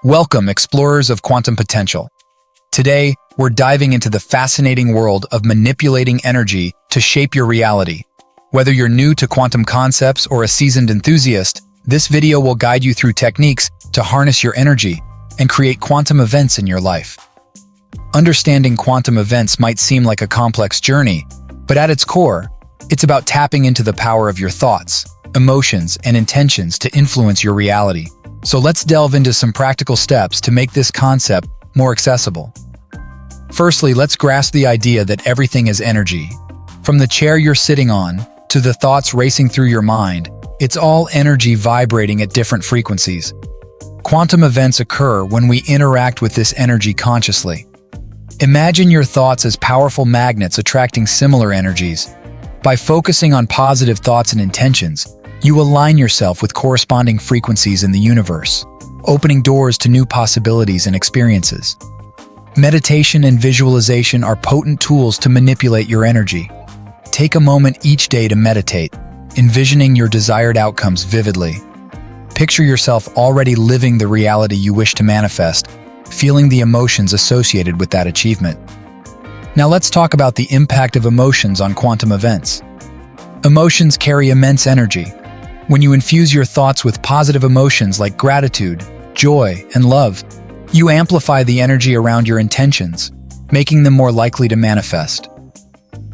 Welcome, explorers of quantum potential. Today, we're diving into the fascinating world of manipulating energy to shape your reality. Whether you're new to quantum concepts or a seasoned enthusiast, this video will guide you through techniques to harness your energy and create quantum events in your life. Understanding quantum events might seem like a complex journey, but at its core, it's about tapping into the power of your thoughts, emotions, and intentions to influence your reality. So let's delve into some practical steps to make this concept more accessible. Firstly, let's grasp the idea that everything is energy. From the chair you're sitting on to the thoughts racing through your mind, it's all energy vibrating at different frequencies. Quantum events occur when we interact with this energy consciously. Imagine your thoughts as powerful magnets attracting similar energies. By focusing on positive thoughts and intentions, you align yourself with corresponding frequencies in the universe, opening doors to new possibilities and experiences. Meditation and visualization are potent tools to manipulate your energy. Take a moment each day to meditate, envisioning your desired outcomes vividly. Picture yourself already living the reality you wish to manifest, feeling the emotions associated with that achievement. Now let's talk about the impact of emotions on quantum events. Emotions carry immense energy. When you infuse your thoughts with positive emotions like gratitude, joy, and love, you amplify the energy around your intentions, making them more likely to manifest.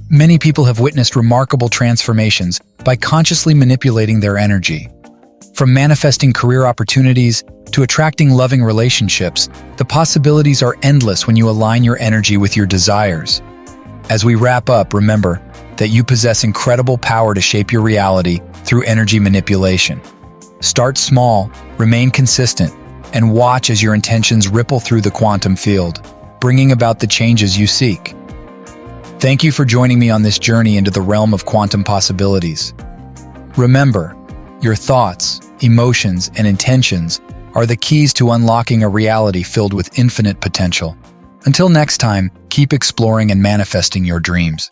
Many people have witnessed remarkable transformations by consciously manipulating their energy. From manifesting career opportunities to attracting loving relationships, the possibilities are endless when you align your energy with your desires. As we wrap up, remember that you possess incredible power to shape your reality through energy manipulation. Start small, remain consistent, and watch as your intentions ripple through the quantum field, bringing about the changes you seek. Thank you for joining me on this journey into the realm of quantum possibilities. Remember, your thoughts, emotions, and intentions are the keys to unlocking a reality filled with infinite potential. Until next time, keep exploring and manifesting your dreams.